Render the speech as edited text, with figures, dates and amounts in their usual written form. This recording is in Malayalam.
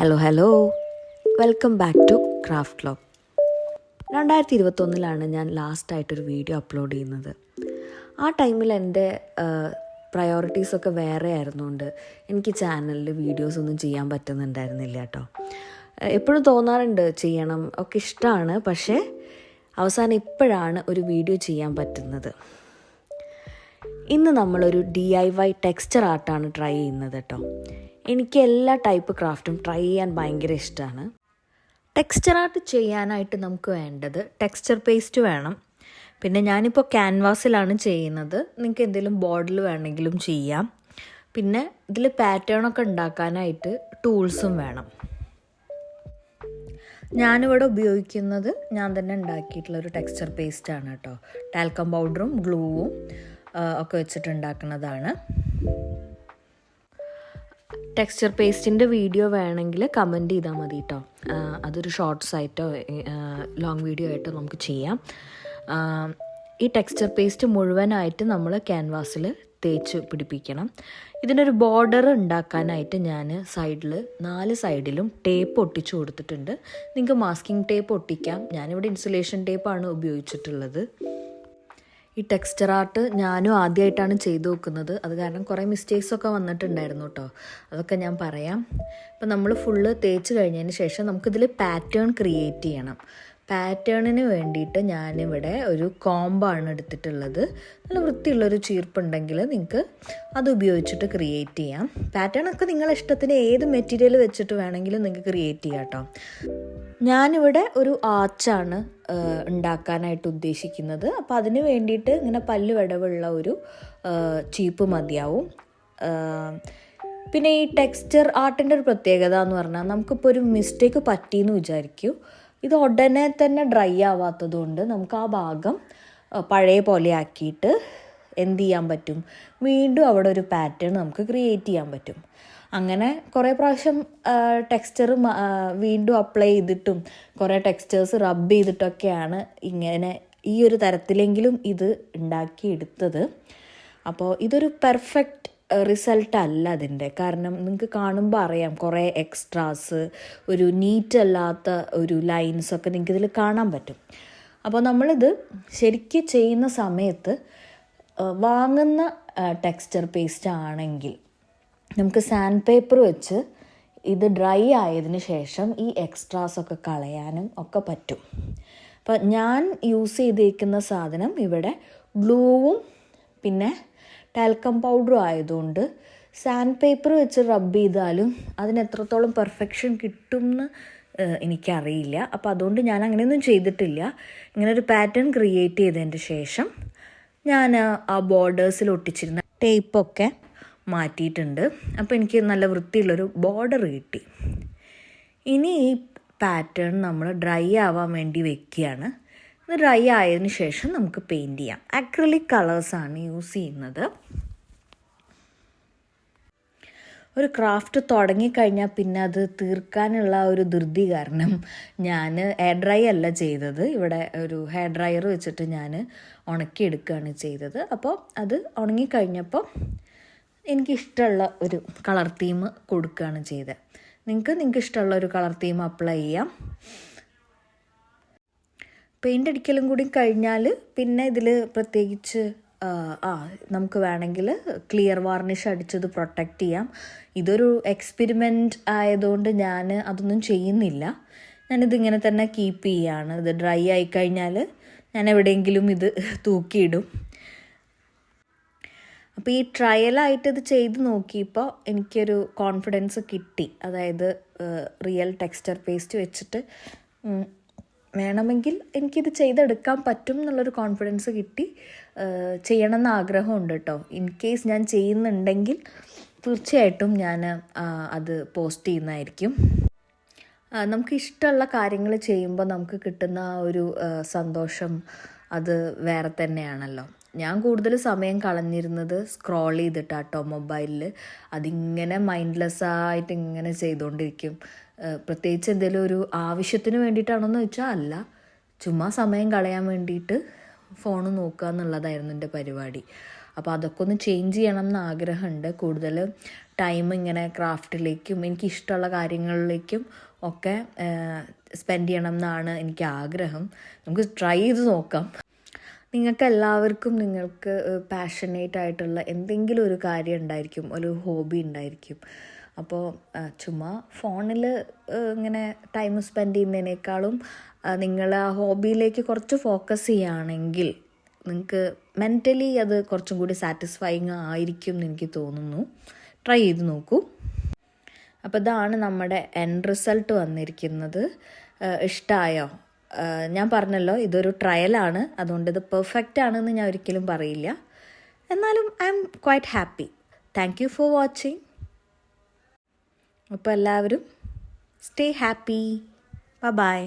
Hello welcome back to craft club. 2021 ഞാൻ ലാസ്റ്റായിട്ടൊരു വീഡിയോ അപ്ലോഡ് ചെയ്യുന്നത്. ആ ടൈമിൽ എൻ്റെ പ്രയോറിറ്റീസൊക്കെ വേറെ ആയിരുന്നുകൊണ്ട് എനിക്ക് ചാനലിൽ വീഡിയോസൊന്നും ചെയ്യാൻ പറ്റുന്നുണ്ടായിരുന്നില്ല കേട്ടോ. എപ്പോഴും തോന്നാറുണ്ട് ചെയ്യണം ഒക്കെ ഇഷ്ടമാണ്, പക്ഷേ അവസാനം ഇപ്പോഴാണ് ഒരു വീഡിയോ ചെയ്യാൻ പറ്റുന്നത്. ഇന്ന് നമ്മളൊരു DIY ടെക്സ്ചർ ആർട്ടാണ് ട്രൈ ചെയ്യുന്നത് കേട്ടോ. എനിക്ക് എല്ലാ ടൈപ്പ് ക്രാഫ്റ്റും ട്രൈ ചെയ്യാൻ ഭയങ്കര ഇഷ്ടമാണ്. ടെക്സ്ചർ ആർട്ട് ചെയ്യാനായിട്ട് നമുക്ക് വേണ്ടത് ടെക്സ്ചർ പേസ്റ്റ് വേണം. പിന്നെ ഞാനിപ്പോൾ ക്യാൻവാസിലാണ് ചെയ്യുന്നത്. നിങ്ങൾക്ക് എന്തെങ്കിലും ബോർഡിൽ വേണമെങ്കിലും ചെയ്യാം. പിന്നെ ഇതിൽ പാറ്റേണൊക്കെ ഉണ്ടാക്കാനായിട്ട് ടൂൾസും വേണം. ഞാനിവിടെ ഉപയോഗിക്കുന്നത് ഞാൻ തന്നെ ഉണ്ടാക്കിയിട്ടുള്ളൊരു ടെക്സ്ചർ പേസ്റ്റാണ് കേട്ടോ. ടാൽക്കം പൗഡറും ഗ്ലൂവും ഒക്കെ വെച്ചിട്ടുണ്ടാക്കുന്നതാണ്. ടെക്സ്ചർ പേസ്റ്റിൻ്റെ വീഡിയോ വേണമെങ്കിൽ കമൻറ്റ് ചെയ്താൽ മതി കേട്ടോ. അതൊരു ഷോർട്സ് ആയിട്ടോ ലോങ് വീഡിയോ ആയിട്ടോ നമുക്ക് ചെയ്യാം. ഈ ടെക്സ്ചർ പേസ്റ്റ് മുഴുവനായിട്ട് നമ്മൾ ക്യാൻവാസിൽ തേച്ച് പിടിപ്പിക്കണം. ഇതിനൊരു ബോർഡർ ഉണ്ടാക്കാനായിട്ട് ഞാൻ 4 സൈഡിലും ടേപ്പ് ഒട്ടിച്ചു കൊടുത്തിട്ടുണ്ട്. നിങ്ങൾക്ക് മാസ്കിംഗ് ടേപ്പ് ഒട്ടിക്കാം. ഞാനിവിടെ ഇൻസുലേഷൻ ടേപ്പാണ് ഉപയോഗിച്ചിട്ടുള്ളത്. ഈ ടെക്സ്ചർ ആർട്ട് ഞാനും ആദ്യമായിട്ടാണ് ചെയ്തു നോക്കുന്നത്. അത് കാരണം കുറേ മിസ്റ്റേക്സൊക്കെ വന്നിട്ടുണ്ടായിരുന്നു കേട്ടോ. അതൊക്കെ ഞാൻ പറയാം. ഇപ്പം നമ്മൾ ഫുള്ള് തേച്ച് കഴിഞ്ഞതിന് ശേഷം നമുക്കിതിൽ പാറ്റേൺ ക്രിയേറ്റ് ചെയ്യണം. പാറ്റേണിന് വേണ്ടിയിട്ട് ഞാനിവിടെ ഒരു കോമ്പാണ് എടുത്തിട്ടുള്ളത്. നല്ല വൃത്തിയുള്ളൊരു ചീർപ്പുണ്ടെങ്കിൽ നിങ്ങൾക്ക് അത് ഉപയോഗിച്ചിട്ട് ക്രിയേറ്റ് ചെയ്യാം. പാറ്റേണൊക്കെ നിങ്ങളുടെ ഇഷ്ടത്തിന് ഏത് മെറ്റീരിയൽ വെച്ചിട്ട് വേണമെങ്കിലും നിങ്ങൾക്ക് ക്രിയേറ്റ് ചെയ്യാം കേട്ടോ. ഞാനിവിടെ ഒരു ആർച്ചാണ് ഉണ്ടാക്കാനായിട്ട് ഉദ്ദേശിക്കുന്നത്. അപ്പോൾ അതിന് വേണ്ടിയിട്ട് ഇങ്ങനെ പല്ല് വിടവുള്ള ഒരു ചീപ്പ് മതിയാവും. പിന്നെ ഈ ടെക്സ്ചർ ആർട്ടിൻ്റെ ഒരു പ്രത്യേകത എന്ന് പറഞ്ഞാൽ നമുക്കിപ്പോൾ ഒരു മിസ്റ്റേക്ക് പറ്റിയെന്ന് വിചാരിക്കൂ, ഇത് ഉടനെ തന്നെ ഡ്രൈ ആവാത്തത് കൊണ്ട് നമുക്ക് ആ ഭാഗം പഴയ പോലെ ആക്കിയിട്ട് എന്ത് ചെയ്യാൻ പറ്റും, വീണ്ടും അവിടെ ഒരു പാറ്റേൺ നമുക്ക് ക്രിയേറ്റ് ചെയ്യാൻ പറ്റും. അങ്ങനെ കുറേ പ്രാവശ്യം ടെക്സ്ചർ വീണ്ടും അപ്ലൈ ചെയ്തിട്ടും കുറേ ടെക്സ്ചേഴ്സ് റബ്ബ് ചെയ്തിട്ടൊക്കെയാണ് ഇങ്ങനെ ഈ ഒരു തരത്തിലെങ്കിലും ഇത് ഉണ്ടാക്കിയെടുത്തത്. അപ്പോൾ ഇതൊരു പെർഫെക്റ്റ് റിസൾട്ട് അല്ല അതിൻ്റെ. കാരണം നിങ്ങൾക്ക് കാണുമ്പോൾ അറിയാം കുറേ എക്സ്ട്രാസ്, ഒരു നീറ്റ് അല്ലാത്ത ഒരു ലൈൻസൊക്കെ നിങ്ങൾക്ക് ഇതിൽ കാണാൻ പറ്റും. അപ്പോൾ നമ്മളിത് ശരിക്കും ചെയ്യുന്ന സമയത്ത് വാങ്ങുന്ന ടെക്സ്ചർ പേസ്റ്റ് ആണെങ്കിൽ നമുക്ക് സാൻഡ് പേപ്പർ വെച്ച് ഇത് ഡ്രൈ ആയതിനു ശേഷം ഈ എക്സ്ട്രാസൊക്കെ കളയാനും ഒക്കെ പറ്റും. അപ്പോൾ ഞാൻ യൂസ് ചെയ്തിരിക്കുന്ന സാധനം ഇവിടെ ഗ്ലൂവും പിന്നെ ടാൽക്കം പൗഡറും ആയതുകൊണ്ട് സാൻഡ് പേപ്പർ വെച്ച് റബ്ബ് ചെയ്താലും അതിന് എത്രത്തോളം പെർഫെക്ഷൻ കിട്ടുമെന്ന് എനിക്കറിയില്ല. അപ്പോൾ അതുകൊണ്ട് ഞാൻ അങ്ങനെയൊന്നും ചെയ്തിട്ടില്ല. ഇങ്ങനെ ഒരു പാറ്റേൺ ക്രിയേറ്റ് ചെയ്തതിൻ്റെ ശേഷം ഞാൻ ആ ബോർഡേഴ്സിൽ ഒട്ടിച്ചിരുന്ന ടേപ്പൊക്കെ മാറ്റിയിട്ടുണ്ട്. അപ്പോൾ എനിക്ക് നല്ല വൃത്തിയുള്ളൊരു ബോർഡർ കിട്ടി. ഇനി ഈ പാറ്റേൺ നമ്മൾ ഡ്രൈ ആവാൻ വേണ്ടി വെക്കുകയാണ്. ഇത് ഡ്രൈ ആയതിനു ശേഷം നമുക്ക് പെയിൻറ്റ് ചെയ്യാം. അക്രിലിക് കളേഴ്സാണ് യൂസ് ചെയ്യുന്നത്. ഒരു ക്രാഫ്റ്റ് തുടങ്ങിക്കഴിഞ്ഞാൽ പിന്നെ അത് തീർക്കാനുള്ള ഒരു ധൃതി കാരണം ഞാൻ എയർ ഡ്രൈ അല്ല ചെയ്തത്. ഇവിടെ ഒരു ഹെയർ ഡ്രയർ വെച്ചിട്ട് ഞാൻ ഉണക്കിയെടുക്കുകയാണ് ചെയ്തത്. അപ്പോൾ അത് ഉണങ്ങിക്കഴിഞ്ഞപ്പോൾ എനിക്കിഷ്ടമുള്ള ഒരു കളർ തീം കൊടുക്കുകയാണ് ചെയ്തത്. നിങ്ങൾക്ക് ഇഷ്ടമുള്ള ഒരു കളർ തീം അപ്ലൈ ചെയ്യാം. പെയിൻ്റ് അടിക്കലും കൂടി കഴിഞ്ഞാൽ പിന്നെ ഇതിൽ പ്രത്യേകിച്ച് നമുക്ക് വേണമെങ്കിൽ ക്ലിയർ വാർണിഷ് അടിച്ചത് പ്രൊട്ടക്റ്റ് ചെയ്യാം. ഇതൊരു എക്സ്പെരിമെൻ്റ് ആയതുകൊണ്ട് ഞാൻ അതൊന്നും ചെയ്യുന്നില്ല. ഞാനിതിങ്ങനെ തന്നെ കീപ്പ് ചെയ്യാണ്. ഇത് ഡ്രൈ ആയിക്കഴിഞ്ഞാൽ ഞാൻ എവിടെയെങ്കിലും ഇത് തൂക്കിയിടും. അപ്പോൾ ഈ ട്രയലായിട്ട് ഇത് ചെയ്ത് നോക്കിയപ്പോൾ എനിക്കൊരു കോൺഫിഡൻസ് കിട്ടി. അതായത് റിയൽ ടെക്സ്ചർ പേസ്റ്റ് വെച്ചിട്ട് വേണമെങ്കിൽ എനിക്കിത് ചെയ്തെടുക്കാൻ പറ്റും എന്നുള്ളൊരു കോൺഫിഡൻസ് കിട്ടി. ചെയ്യണമെന്ന് ആഗ്രഹമുണ്ട് കേട്ടോ. ഇൻ കേസ് ഞാൻ ചെയ്യുന്നുണ്ടെങ്കിൽ തീർച്ചയായിട്ടും ഞാൻ അത് പോസ്റ്റ് ചെയ്യുന്നതായിരിക്കും. നമുക്ക് ഇഷ്ടമുള്ള കാര്യങ്ങൾ ചെയ്യുമ്പോൾ നമുക്ക് കിട്ടുന്ന ഒരു സന്തോഷം അത് വേറെ തന്നെയാണല്ലോ. ഞാൻ കൂടുതൽ സമയം കളഞ്ഞിരുന്നത് സ്ക്രോൾ ചെയ്തിട്ടാട്ടോ മൊബൈലിൽ. അതിങ്ങനെ മൈൻഡ്ലെസ്സായിട്ട് ഇങ്ങനെ ചെയ്തുകൊണ്ടിരിക്കും. പ്രത്യേകിച്ച് എന്തെങ്കിലും ഒരു ആവശ്യത്തിന് വേണ്ടിയിട്ടാണോയെന്ന് വെച്ചാൽ അല്ല, ചുമ്മാ സമയം കളയാൻ വേണ്ടിയിട്ട് ഫോൺ നോക്കുക എന്നുള്ളതായിരുന്നു എൻ്റെ പരിപാടി. അപ്പോൾ അതൊക്കെ ഒന്ന് ചേഞ്ച് ചെയ്യണം എന്ന് ആഗ്രഹമുണ്ട്. കൂടുതൽ ടൈം ഇങ്ങനെ ക്രാഫ്റ്റിലേക്കും എനിക്കിഷ്ടമുള്ള കാര്യങ്ങളിലേക്കും ഒക്കെ സ്പെൻഡ് ചെയ്യണം എന്നാണ് എനിക്ക് ആഗ്രഹം. നമുക്ക് ട്രൈ ചെയ്ത് നോക്കാം. നിങ്ങൾക്ക് എല്ലാവർക്കും നിങ്ങൾക്ക് പാഷനേറ്റ് ആയിട്ടുള്ള എന്തെങ്കിലും ഒരു കാര്യം ഉണ്ടായിരിക്കും, ഒരു ഹോബി ഉണ്ടായിരിക്കും. അപ്പോൾ ചുമ്മാ ഫോണിൽ ഇങ്ങനെ ടൈം സ്പെൻഡ് ചെയ്യുന്നതിനേക്കാളും നിങ്ങൾ ആ ഹോബിയിലേക്ക് കുറച്ച് ഫോക്കസ് ചെയ്യുകയാണെങ്കിൽ നിങ്ങൾക്ക് മെൻ്റലി അത് കുറച്ചും കൂടി സാറ്റിസ്ഫൈങ് ആയിരിക്കും എന്ന് എനിക്ക് തോന്നുന്നു. ട്രൈ ചെയ്ത് നോക്കൂ. അപ്പോൾ ഇതാണ് നമ്മുടെ എൻഡ് റിസൾട്ട് വന്നിരിക്കുന്നത്. ഇഷ്ടമായോ? ഞാൻ പറഞ്ഞല്ലോ ഇതൊരു ട്രയലാണ്, അതുകൊണ്ട് ഇത് പെർഫെക്റ്റ് ആണെന്ന് ഞാൻ ഒരിക്കലും പറയില്ല. എന്നാലും I M quite happy. Thank you for watching. അപ്പോൾ എല്ലാവരും സ്റ്റേ ഹാപ്പി. ബൈ.